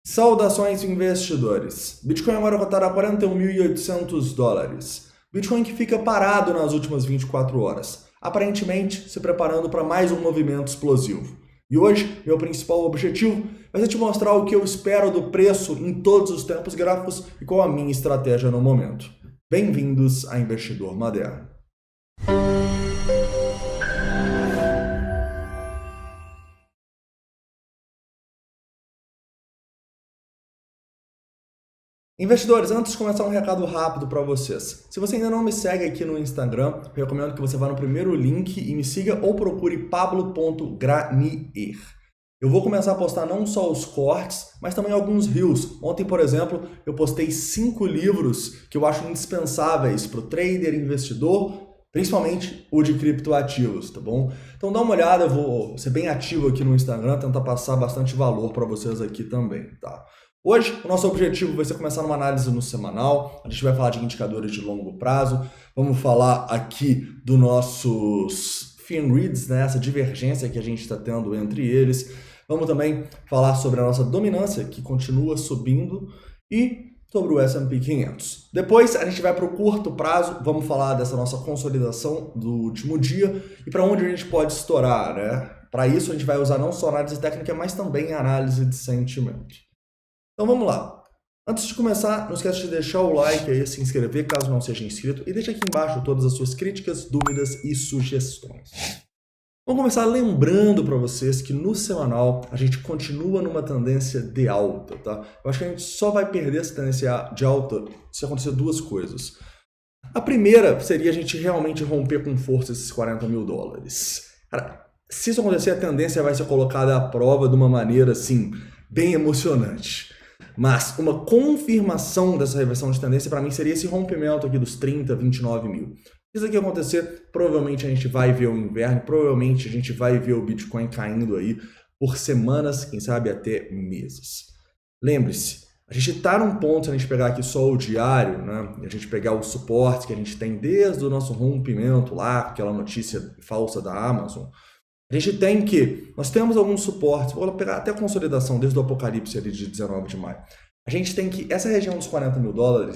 Saudações, investidores! Bitcoin agora cotado a $41.800. Bitcoin que fica parado nas últimas 24 horas, aparentemente se preparando para mais um movimento explosivo. E hoje, meu principal objetivo vai ser te mostrar o que eu espero do preço em todos os tempos gráficos e qual a minha estratégia no momento. Bem-vindos a Investidor Moderno. Investidores, antes de começar um recado rápido para vocês. Se você ainda não me segue aqui no Instagram, eu recomendo que você vá no primeiro link e me siga ou procure pablo.granier. Eu vou começar a postar não só os cortes, mas também alguns reels. Ontem, por exemplo, eu postei 5 livros que eu acho indispensáveis para o trader, investidor, principalmente o de criptoativos, tá bom? Então dá uma olhada, eu vou ser bem ativo aqui no Instagram, tentar passar bastante valor para vocês aqui também, tá? Hoje, o nosso objetivo vai ser começar uma análise no semanal, a gente vai falar de indicadores de longo prazo, vamos falar aqui dos nossos fin reads, né, essa divergência que a gente está tendo entre eles, vamos também falar sobre a nossa dominância, que continua subindo, e sobre o S&P 500. Depois, a gente vai para o curto prazo, vamos falar dessa nossa consolidação do último dia e para onde a gente pode estourar, né? Para isso, a gente vai usar não só análise técnica, mas também análise de sentimento. Então vamos lá. Antes de começar, não esquece de deixar o like aí, se inscrever caso não seja inscrito e deixa aqui embaixo todas as suas críticas, dúvidas e sugestões. Vamos começar lembrando para vocês que no semanal a gente continua numa tendência de alta, tá? Eu acho que a gente só vai perder essa tendência de alta se acontecer duas coisas. A primeira seria a gente realmente romper com força esses $40 mil. Cara, se isso acontecer, a tendência vai ser colocada à prova de uma maneira, assim, bem emocionante. Mas uma confirmação dessa reversão de tendência para mim seria esse rompimento aqui dos 30, 29 mil. Se isso aqui acontecer, provavelmente a gente vai ver o inverno, provavelmente a gente vai ver o Bitcoin caindo aí por semanas, quem sabe até meses. Lembre-se, a gente está num ponto, se a gente pegar aqui só o diário, né, e a gente pegar os suportes que a gente tem desde o nosso rompimento lá, aquela notícia falsa da Amazon, a gente tem que, nós temos alguns suportes, vou pegar até a consolidação desde o apocalipse ali de 19 de maio. A gente tem que, essa região dos $40 mil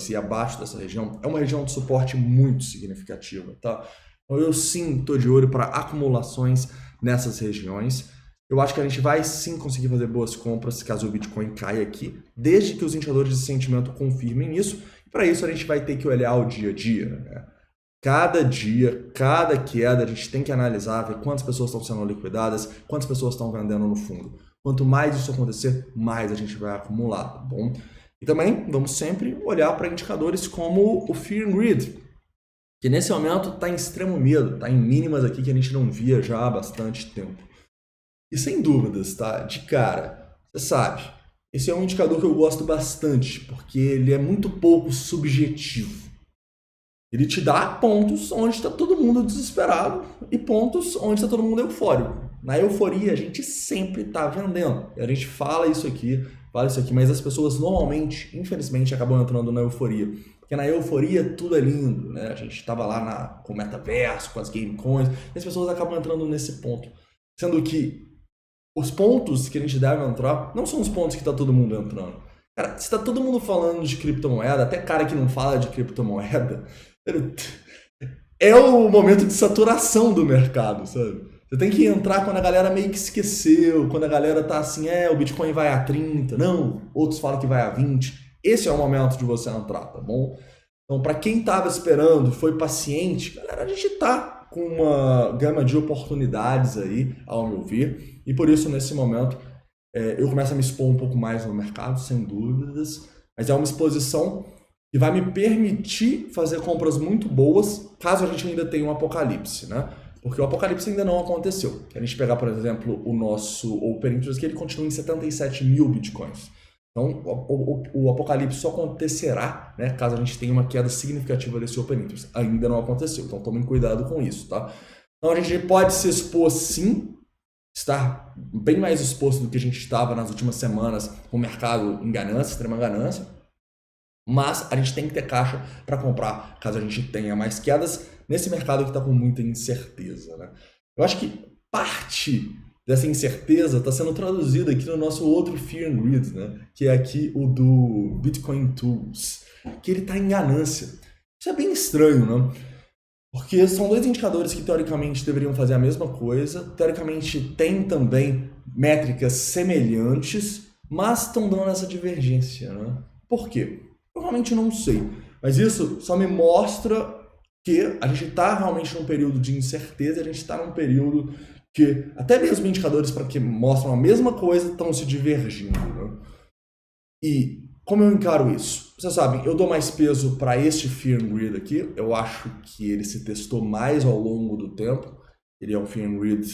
e abaixo dessa região é uma região de suporte muito significativa, tá? Então eu sim estou de olho para acumulações nessas regiões. Eu acho que a gente vai sim conseguir fazer boas compras caso o Bitcoin caia aqui, desde que os indicadores de sentimento confirmem isso. E para isso a gente vai ter que olhar o dia a dia, né? Cada dia, cada queda, a gente tem que analisar, ver quantas pessoas estão sendo liquidadas, quantas pessoas estão vendendo no fundo. Quanto mais isso acontecer, mais a gente vai acumular, tá bom? E também vamos sempre olhar para indicadores como o Fear and Greed, que nesse momento está em extremo medo, está em mínimas aqui que a gente não via já há bastante tempo. E sem dúvidas, tá? De cara, você sabe, esse é um indicador que eu gosto bastante, porque ele é muito pouco subjetivo. Ele te dá pontos onde está todo mundo desesperado e pontos onde está todo mundo eufórico. Na euforia, a gente sempre está vendendo. E a gente fala isso aqui, mas as pessoas normalmente, infelizmente, acabam entrando na euforia. Porque na euforia tudo é lindo, né? A gente estava lá com o metaverso, com as game coins, e as pessoas acabam entrando nesse ponto. Sendo que os pontos que a gente deve entrar não são os pontos que está todo mundo entrando. Cara, se está todo mundo falando de criptomoeda, até cara que não fala de criptomoeda, é o momento de saturação do mercado, sabe? Você tem que entrar quando a galera meio que esqueceu, quando a galera tá assim, o Bitcoin vai a 30, não, outros falam que vai a 20. Esse é o momento de você entrar, tá bom? Então, para quem tava esperando, foi paciente, galera, a gente tá com uma gama de oportunidades aí, ao meu ver, e por isso, nesse momento, eu começo a me expor um pouco mais no mercado, sem dúvidas, mas é uma exposição que vai me permitir fazer compras muito boas, caso a gente ainda tenha um apocalipse, né? Porque o apocalipse ainda não aconteceu. Se a gente pegar, por exemplo, o nosso Open Interest, que ele continua em 77 mil bitcoins. Então, o apocalipse só acontecerá, né, caso a gente tenha uma queda significativa desse Open Interest. Ainda não aconteceu, então tomem cuidado com isso, tá? Então, a gente pode se expor, sim, estar bem mais exposto do que a gente estava nas últimas semanas com o mercado em ganância, extrema ganância. Mas a gente tem que ter caixa para comprar caso a gente tenha mais quedas nesse mercado que está com muita incerteza, né? Eu acho que parte dessa incerteza está sendo traduzida aqui no nosso outro Fear and Greed, né? Que é aqui o do Bitcoin Tools, que ele está em ganância. Isso é bem estranho, né? Porque são dois indicadores que teoricamente deveriam fazer a mesma coisa, teoricamente têm também métricas semelhantes, mas estão dando essa divergência, né? Por quê? Eu realmente não sei, mas isso só me mostra que a gente está realmente num período de incerteza, a gente está num período que até mesmo indicadores para que mostram a mesma coisa estão se divergindo, né? E como eu encaro isso? Vocês sabem, eu dou mais peso para este Fear and Greed aqui. Eu acho que ele se testou mais ao longo do tempo. Ele é um Fear and Greed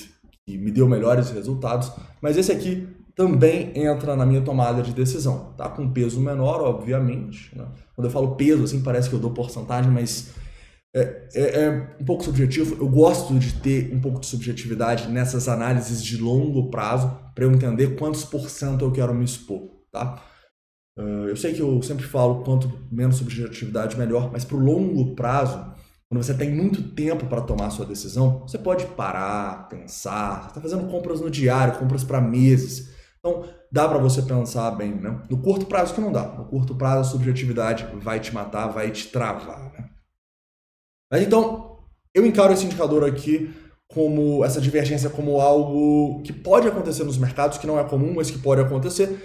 que me deu melhores resultados. Mas esse aqui também entra na minha tomada de decisão. Tá com peso menor, obviamente, né? Quando eu falo peso, assim, parece que eu dou porcentagem, mas é um pouco subjetivo. Eu gosto de ter um pouco de subjetividade nessas análises de longo prazo para eu entender quantos % eu quero me expor, tá? Eu sei que eu sempre falo quanto menos subjetividade melhor, mas para o longo prazo, quando você tem muito tempo para tomar a sua decisão, você pode parar, pensar, você está fazendo compras no diário, compras para meses. Então, dá para você pensar bem, né? No curto prazo que não dá. No curto prazo, a subjetividade vai te matar, vai te travar, né? Mas então, eu encaro esse indicador aqui como essa divergência como algo que pode acontecer nos mercados, que não é comum, mas que pode acontecer.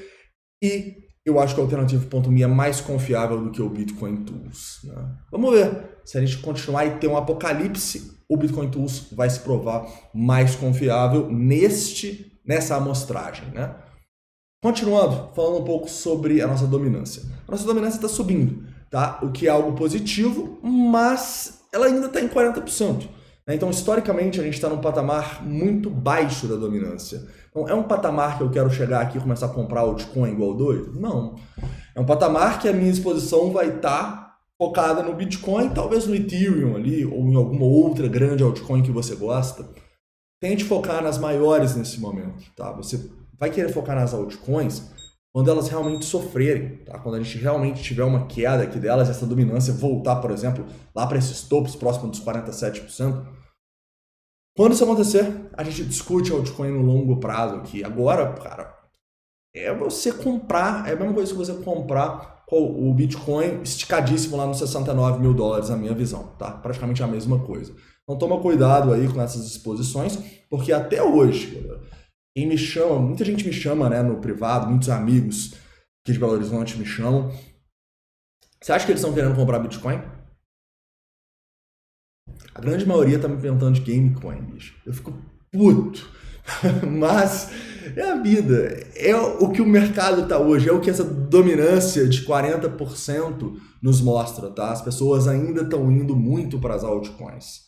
E eu acho que o Alternative.me é mais confiável do que o Bitcoin Tools, né? Vamos ver. Se a gente continuar e ter um apocalipse, o Bitcoin Tools vai se provar mais confiável nessa amostragem, né? Continuando, falando um pouco sobre a nossa dominância. A nossa dominância está subindo, tá? O que é algo positivo, mas ela ainda está em 40%. Então, historicamente, a gente está num patamar muito baixo da dominância. Então, é um patamar que eu quero chegar aqui e começar a comprar altcoin igual doido? Não. É um patamar que a minha exposição vai estar focada no Bitcoin, talvez no Ethereum ali, ou em alguma outra grande altcoin que você gosta. Tente focar nas maiores nesse momento, tá? Você vai querer focar nas altcoins quando elas realmente sofrerem, tá? Quando a gente realmente tiver uma queda aqui delas, essa dominância voltar, por exemplo, lá para esses topos próximos dos 47%. Quando isso acontecer, a gente discute altcoin no longo prazo aqui. Agora, cara, é você comprar, é a mesma coisa que você comprar o Bitcoin esticadíssimo lá nos $69 mil, na minha visão, tá? Praticamente a mesma coisa. Então toma cuidado aí com essas exposições, porque até hoje, quem me chama, muita gente me chama, né, no privado, muitos amigos aqui de Belo Horizonte me chamam. Você acha que eles estão querendo comprar Bitcoin? A grande maioria tá me perguntando de Gamecoin, bicho. Eu fico puto. Mas é a vida. É o que o mercado tá hoje. É o que essa dominância de 40% nos mostra, tá? As pessoas ainda estão indo muito para as altcoins.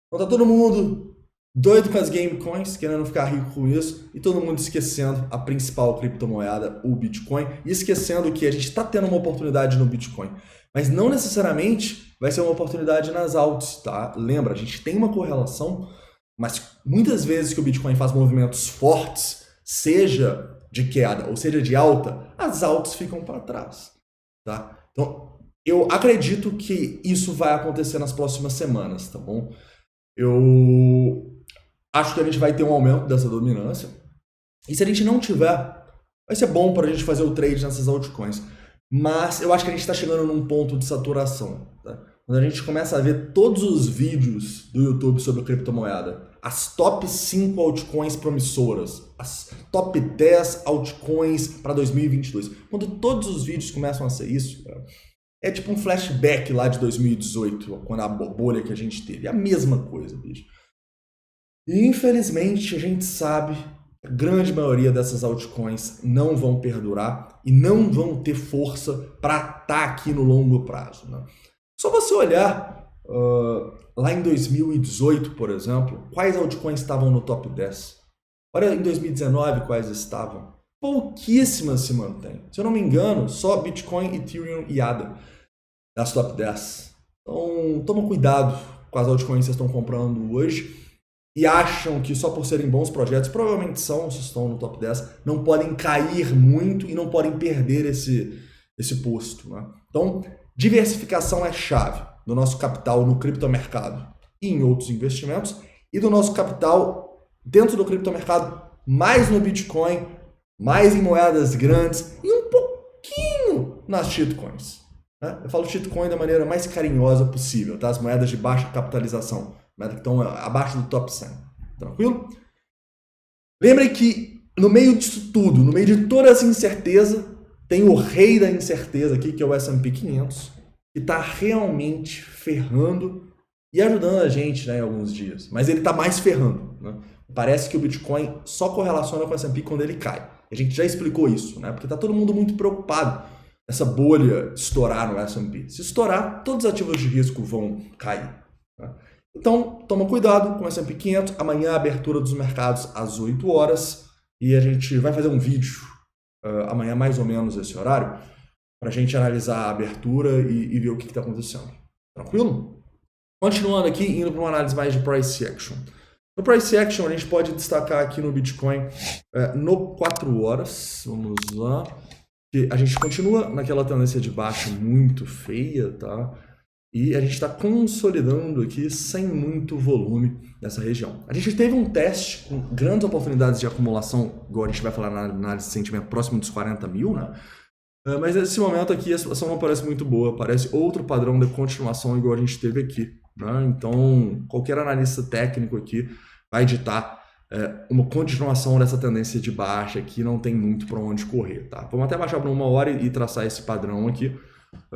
Então tá todo mundo doido com as Gamecoins, querendo ficar rico com isso, e todo mundo esquecendo a principal criptomoeda, o Bitcoin, e esquecendo que a gente está tendo uma oportunidade no Bitcoin. Mas não necessariamente vai ser uma oportunidade nas alts, tá? Lembra, a gente tem uma correlação, mas muitas vezes que o Bitcoin faz movimentos fortes, seja de queda ou seja de alta, as altas ficam para trás, tá? Então, eu acredito que isso vai acontecer nas próximas semanas, tá bom? Eu acho que a gente vai ter um aumento dessa dominância, e se a gente não tiver, vai ser bom para a gente fazer o trade nessas altcoins. Mas eu acho que a gente está chegando num ponto de saturação, tá? Quando a gente começa a ver todos os vídeos do YouTube sobre criptomoeda, as top 5 altcoins promissoras, as top 10 altcoins para 2022, quando todos os vídeos começam a ser isso, cara, é tipo um flashback lá de 2018, quando a bolha que a gente teve. É a mesma coisa, bicho. E infelizmente a gente sabe a grande maioria dessas altcoins não vão perdurar e não vão ter força para estar aqui no longo prazo, né? Só você olhar lá em 2018, por exemplo, quais altcoins estavam no top 10. Olha em 2019 quais estavam. Pouquíssimas se mantêm. Se eu não me engano, só Bitcoin, Ethereum e ADA nas top 10. Então toma cuidado com as altcoins que vocês estão comprando hoje. E acham que só por serem bons projetos, provavelmente são, se estão no top 10, não podem cair muito e não podem perder esse posto, né? Então, diversificação é chave do nosso capital no criptomercado e em outros investimentos, e do nosso capital dentro do criptomercado mais no Bitcoin, mais em moedas grandes e um pouquinho nas shitcoins. Né? Eu falo shitcoin da maneira mais carinhosa possível, tá? As moedas de baixa capitalização, moedas que estão abaixo do top 100. Tranquilo? Lembrem que no meio disso tudo, no meio de toda essa incerteza, tem o rei da incerteza aqui, que é o S&P 500, que está realmente ferrando e ajudando a gente, né, em alguns dias. Mas ele está mais ferrando. Né? Parece que o Bitcoin só correlaciona com o S&P quando ele cai. A gente já explicou isso, né? Porque está todo mundo muito preocupado nessa bolha estourar no S&P. Se estourar, todos os ativos de risco vão cair. Né? Então, toma cuidado com o S&P 500. Amanhã a abertura dos mercados às 8 horas. E a gente vai fazer um vídeo amanhã, mais ou menos esse horário, para a gente analisar a abertura e ver o que está acontecendo. Tranquilo? Continuando aqui, indo para uma análise mais de price action. No price action, a gente pode destacar aqui no Bitcoin no 4 horas. Vamos lá. Que a gente continua naquela tendência de baixa muito feia, tá? E a gente está consolidando aqui sem muito volume nessa região. A gente teve um teste com grandes oportunidades de acumulação, igual a gente vai falar na análise de sentimento, próximo dos 40 mil, né? Mas nesse momento aqui a situação não parece muito boa, parece outro padrão de continuação igual a gente teve aqui. Né? Então, qualquer analista técnico aqui vai ditar uma continuação dessa tendência de baixa que não tem muito para onde correr. Tá? Vamos até baixar para 1 hora e traçar esse padrão aqui.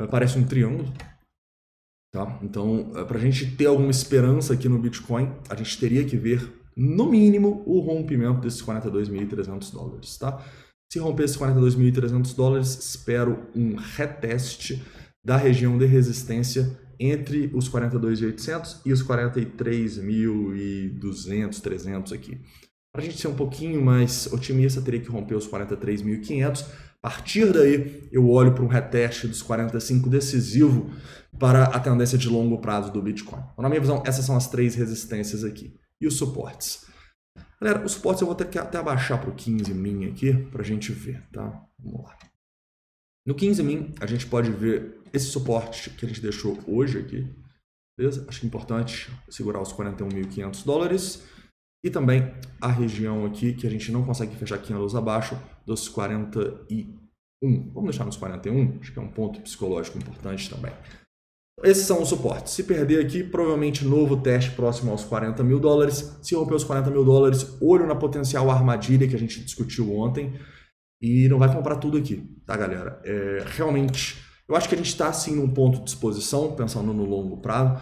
Parece um triângulo. Tá? Então, para a gente ter alguma esperança aqui no Bitcoin, a gente teria que ver, no mínimo, o rompimento desses $42.300. Tá? Se romper esses $42.300, espero um reteste da região de resistência entre os 42.800 e os 43.200, 300 aqui. Para a gente ser um pouquinho mais otimista, teria que romper os 43.500. A partir daí, eu olho para um reteste dos 45 decisivo para a tendência de longo prazo do Bitcoin. Então, na minha visão, essas são as 3 resistências aqui. E os suportes? Galera, os suportes eu vou ter que até abaixar para o 15 min aqui para a gente ver, tá? Vamos lá. No 15 min, a gente pode ver esse suporte que a gente deixou hoje aqui. Beleza? Acho importante segurar os $41.500. E também a região aqui que a gente não consegue fechar candles abaixo dos 41. Vamos deixar nos 41, acho que é um ponto psicológico importante também. Esses são os suportes. Se perder aqui, provavelmente novo teste próximo aos $40 mil. Se romper os $40 mil, olho na potencial armadilha que a gente discutiu ontem. E não vai comprar tudo aqui, tá, galera? Realmente, eu acho que a gente está assim num ponto de exposição, pensando no longo prazo.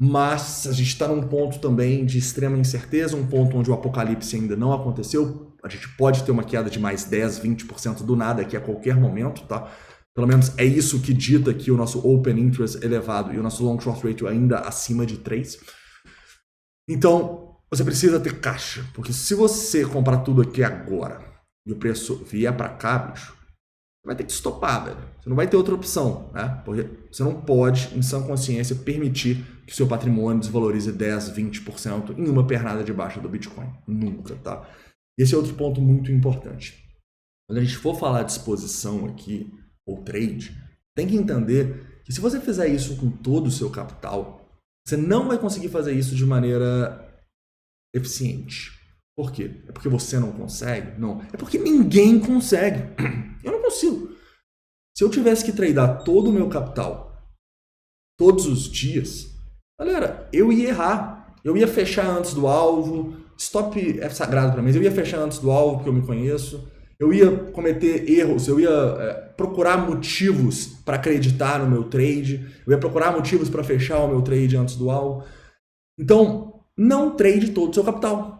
Mas a gente está num ponto também de extrema incerteza, um ponto onde o apocalipse ainda não aconteceu. A gente pode ter uma queda de mais 10, 20% do nada aqui a qualquer momento, tá? Pelo menos é isso que dita aqui o nosso Open Interest elevado e o nosso Long Short Ratio ainda acima de 3. Então, você precisa ter caixa, porque se você comprar tudo aqui agora e o preço vier para cá, bicho, vai ter que estopar, velho. Você não vai ter outra opção, né? Porque você não pode, em sã consciência, permitir que o seu patrimônio desvalorize 10, 20% em uma pernada de baixa do Bitcoin. Nunca, tá? Esse é outro ponto muito importante. Quando a gente for falar de exposição aqui, ou trade, tem que entender que se você fizer isso com todo o seu capital, você não vai conseguir fazer isso de maneira eficiente. Por quê? É porque você não consegue? Não. É porque ninguém consegue. Eu não consigo. Se eu tivesse que tradear todo o meu capital todos os dias, galera, eu ia errar. Eu ia fechar antes do alvo. Stop é sagrado para mim. Eu ia fechar antes do alvo porque eu me conheço. Eu ia cometer erros. Eu ia procurar motivos para acreditar no meu trade. Eu ia procurar motivos para fechar o meu trade antes do alvo. Então, não trade todo o seu capital.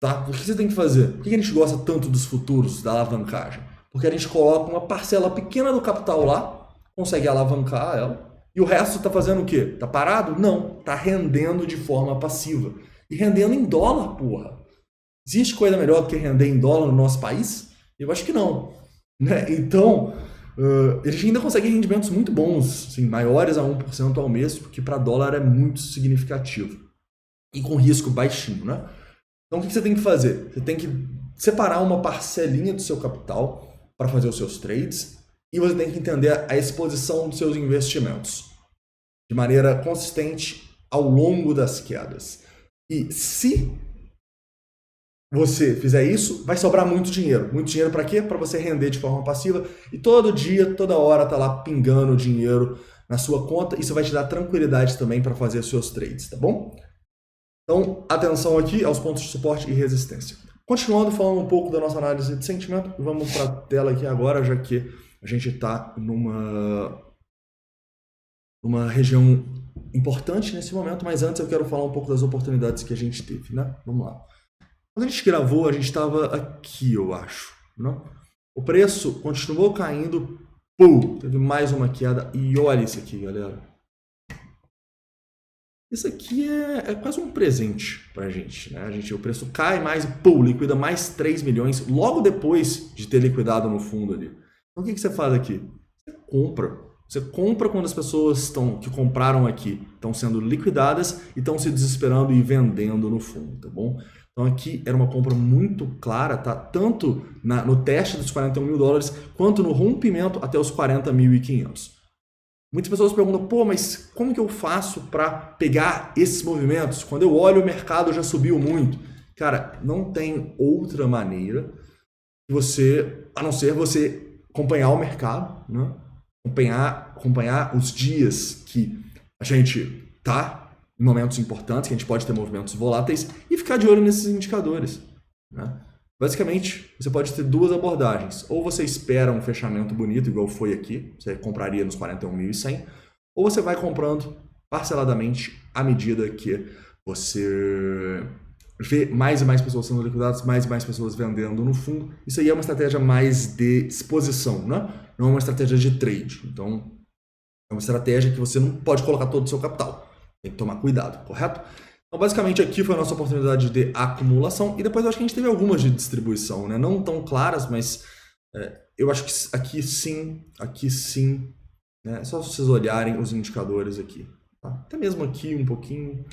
Tá? O que você tem que fazer? Por que a gente gosta tanto dos futuros, da alavancagem? Porque a gente coloca uma parcela pequena do capital lá, consegue alavancar ela, e o resto está fazendo o quê? Está parado? Não. Está rendendo de forma passiva. E rendendo em dólar, porra. Existe coisa melhor do que render em dólar no nosso país? Eu acho que não. Né? Então, a gente ainda consegue rendimentos muito bons, assim, maiores a 1% ao mês, porque para dólar é muito significativo. E com risco baixinho, né? Então, o que você tem que fazer? Você tem que separar uma parcelinha do seu capital para fazer os seus trades e você tem que entender a exposição dos seus investimentos de maneira consistente ao longo das quedas. E se você fizer isso, vai sobrar muito dinheiro. Muito dinheiro para quê? Para você render de forma passiva e todo dia, toda hora tá lá pingando dinheiro na sua conta. Isso vai te dar tranquilidade também para fazer os seus trades, tá bom? Então, atenção aqui aos pontos de suporte e resistência. Continuando falando um pouco da nossa análise de sentimento, vamos para a tela aqui agora, já que a gente está numa região importante nesse momento, mas antes eu quero falar um pouco das oportunidades que a gente teve, né? Vamos lá. Quando a gente gravou, a gente estava aqui, eu acho, né? O preço continuou caindo, teve mais uma queda, e olha isso aqui, galera. Isso aqui é quase um presente pra gente, né? O preço cai mais, liquida mais 3 milhões logo depois de ter liquidado no fundo ali. Então o que você faz aqui? Você compra. Você compra quando as pessoas que compraram aqui estão sendo liquidadas e estão se desesperando e vendendo no fundo, tá bom? Então aqui era uma compra muito clara, tá? Tanto no teste dos 41 mil dólares quanto no rompimento até os 40.500. Muitas pessoas perguntam, mas como que eu faço para pegar esses movimentos? Quando eu olho o mercado já subiu muito. Cara, não tem outra maneira a não ser você acompanhar o mercado, né? Acompanhar os dias que a gente tá em momentos importantes, que a gente pode ter movimentos voláteis e ficar de olho nesses indicadores, né? Basicamente, você pode ter duas abordagens. Ou você espera um fechamento bonito, igual foi aqui, você compraria nos 41.100, ou você vai comprando parceladamente à medida que você vê mais e mais pessoas sendo liquidadas, mais e mais pessoas vendendo no fundo. Isso aí é uma estratégia mais de exposição, né? Não é uma estratégia de trade. Então, é uma estratégia que você não pode colocar todo o seu capital. Tem que tomar cuidado, correto? Então, basicamente, aqui foi a nossa oportunidade de acumulação e depois eu acho que a gente teve algumas de distribuição, né? Não tão claras, mas eu acho que aqui sim, né? É só vocês olharem os indicadores aqui, tá? Até mesmo aqui um pouquinho.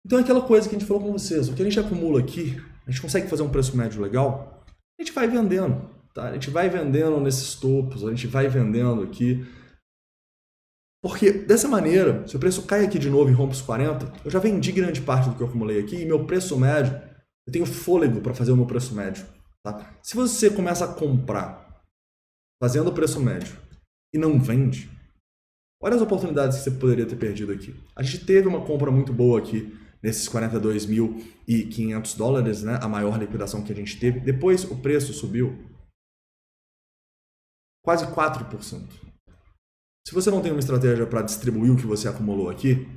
Então, é aquela coisa que a gente falou com vocês, o que a gente acumula aqui, a gente consegue fazer um preço médio legal, a gente vai vendendo, tá? A gente vai vendendo nesses topos, a gente vai vendendo aqui. Porque dessa maneira, se o preço cai aqui de novo e rompe os 40, eu já vendi grande parte do que eu acumulei aqui e meu preço médio, eu tenho fôlego para fazer o meu preço médio. Tá? Se você começa a comprar fazendo o preço médio e não vende, olha as oportunidades que você poderia ter perdido aqui. A gente teve uma compra muito boa aqui nesses 42.500 dólares, né? A maior liquidação que a gente teve. Depois o preço subiu quase 4%. Se você não tem uma estratégia para distribuir o que você acumulou aqui,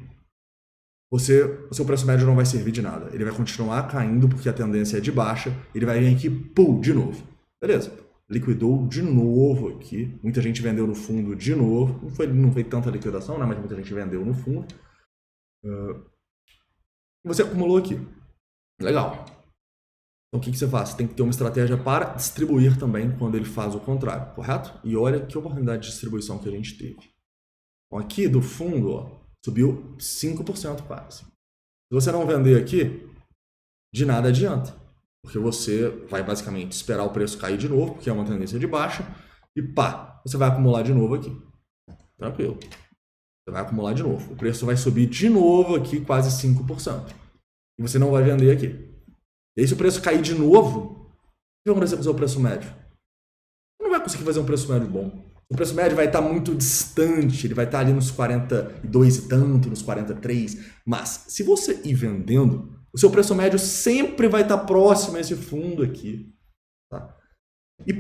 o seu preço médio não vai servir de nada. Ele vai continuar caindo porque a tendência é de baixa. Ele vai vir aqui, de novo. Beleza. Liquidou de novo aqui. Muita gente vendeu no fundo de novo. Não foi tanta liquidação, né? Mas muita gente vendeu no fundo. E você acumulou aqui. Legal. Então o que você faz? Você tem que ter uma estratégia para distribuir também quando ele faz o contrário, correto? E olha que oportunidade de distribuição que a gente teve. Então, aqui do fundo, ó, subiu 5% quase. Se você não vender aqui, de nada adianta. Porque você vai basicamente esperar o preço cair de novo, porque é uma tendência de baixa, e você vai acumular de novo aqui. Tranquilo. Você vai acumular de novo. O preço vai subir de novo aqui quase 5%. E você não vai vender aqui. E aí, se o preço cair de novo, o que vai acontecer com o seu preço médio? Você não vai conseguir fazer um preço médio bom. O preço médio vai estar muito distante, ele vai estar ali nos 42 e tanto, nos 43. Mas, se você ir vendendo, o seu preço médio sempre vai estar próximo a esse fundo aqui. Tá? E,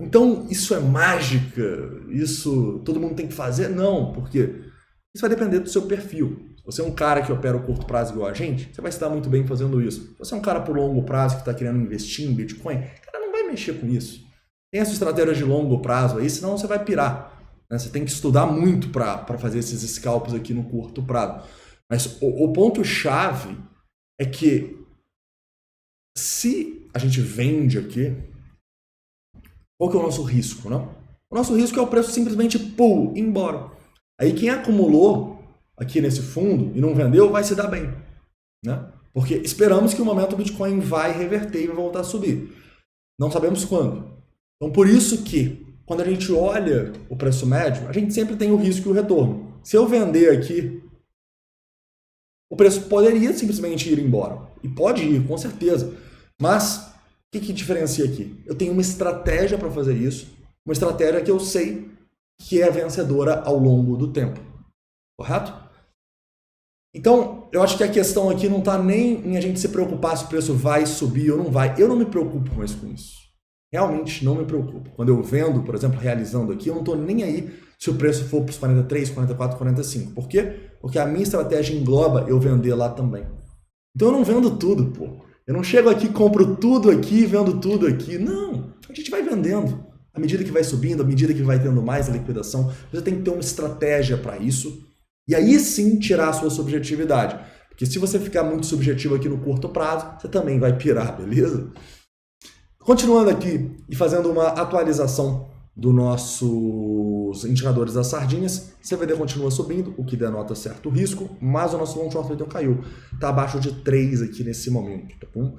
então isso é mágica? Isso todo mundo tem que fazer? Não, porque isso vai depender do seu perfil. Se você é um cara que opera o curto prazo igual a gente, você vai se dar muito bem fazendo isso. Se você é um cara por longo prazo que está querendo investir em Bitcoin, cara, não vai mexer com isso. Tem essa estratégia de longo prazo aí, senão você vai pirar. Né? Você tem que estudar muito para fazer esses scalps aqui no curto prazo. Mas o ponto-chave é que se a gente vende aqui, qual que é o nosso risco? Não? O nosso risco é o preço simplesmente ir embora. Aí quem acumulou aqui nesse fundo e não vendeu vai se dar bem, né? Porque esperamos que o momento o Bitcoin vai reverter e vai voltar a subir. Não sabemos quando. Então por isso que quando a gente olha o preço médio, a gente sempre tem o risco e o retorno. Se eu vender aqui, o preço poderia simplesmente ir embora. E pode ir, com certeza. Mas, o que diferencia aqui? Eu tenho uma estratégia para fazer isso, uma estratégia que eu sei que é vencedora ao longo do tempo. Correto? Então, eu acho que a questão aqui não está nem em a gente se preocupar se o preço vai subir ou não vai. Eu não me preocupo mais com isso. Realmente não me preocupo. Quando eu vendo, por exemplo, realizando aqui, eu não estou nem aí se o preço for para os 43, 44, 45. Por quê? Porque a minha estratégia engloba eu vender lá também. Então eu não vendo tudo, pô. Eu não chego aqui, compro tudo aqui, vendo tudo aqui. Não, a gente vai vendendo. À medida que vai subindo, à medida que vai tendo mais a liquidação, você tem que ter uma estratégia para isso. E aí sim tirar a sua subjetividade. Porque se você ficar muito subjetivo aqui no curto prazo, você também vai pirar, beleza? Continuando aqui e fazendo uma atualização dos nossos indicadores das sardinhas, CVD continua subindo, o que denota certo risco, mas o nosso long short rating caiu. Está abaixo de 3 aqui nesse momento, tá bom?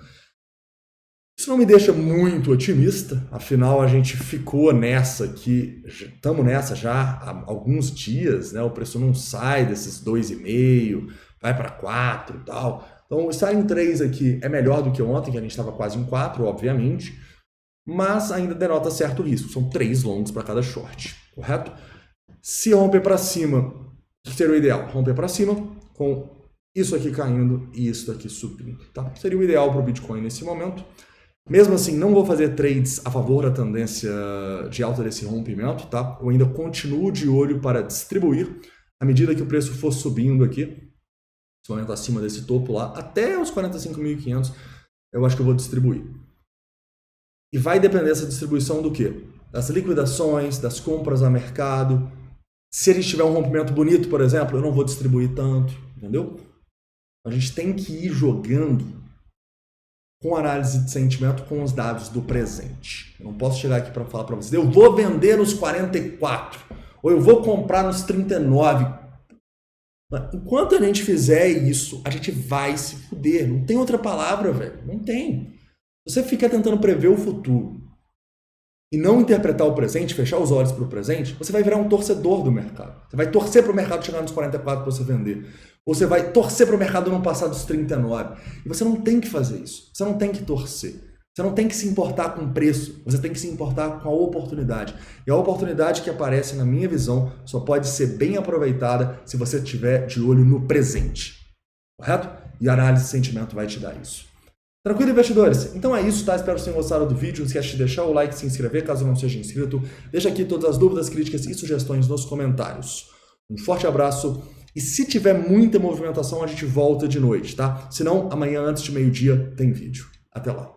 Isso não me deixa muito otimista, afinal a gente ficou nessa aqui, estamos nessa já há alguns dias, né? O preço não sai desses 2,5, vai para 4 e tal. Então estar em 3 aqui é melhor do que ontem, que a gente estava quase em 4, obviamente, mas ainda denota certo risco, são 3 longs para cada short, correto? Se romper para cima, o que seria o ideal? Romper para cima com isso aqui caindo e isso aqui subindo, tá? Seria o ideal para o Bitcoin nesse momento. Mesmo assim, não vou fazer trades a favor da tendência de alta desse rompimento, tá? Eu ainda continuo de olho para distribuir à medida que o preço for subindo aqui, esse momento acima desse topo lá, até os 45.500, eu acho que eu vou distribuir. E vai depender dessa distribuição do quê? Das liquidações, das compras a mercado. Se ele tiver um rompimento bonito, por exemplo, eu não vou distribuir tanto, entendeu? A gente tem que ir jogando com análise de sentimento com os dados do presente. Eu não posso chegar aqui para falar para vocês, eu vou vender nos 44, ou eu vou comprar nos 39. Enquanto a gente fizer isso, a gente vai se fuder. Não tem outra palavra, velho. Não tem. Se você ficar tentando prever o futuro e não interpretar o presente, fechar os olhos para o presente, você vai virar um torcedor do mercado. Você vai torcer para o mercado chegar nos 44 para você vender. Ou você vai torcer para o mercado não passar dos 39. E você não tem que fazer isso. Você não tem que torcer. Você não tem que se importar com o preço. Você tem que se importar com a oportunidade. E a oportunidade que aparece, na minha visão, só pode ser bem aproveitada se você estiver de olho no presente. Correto? E a análise de sentimento vai te dar isso. Tranquilo, investidores? Então é isso, tá? Espero que vocês tenham gostado do vídeo. Não esquece de deixar o like, se inscrever caso não seja inscrito. Deixa aqui todas as dúvidas, críticas e sugestões nos comentários. Um forte abraço. E se tiver muita movimentação, a gente volta de noite, tá? Se não, amanhã antes de meio-dia tem vídeo. Até lá.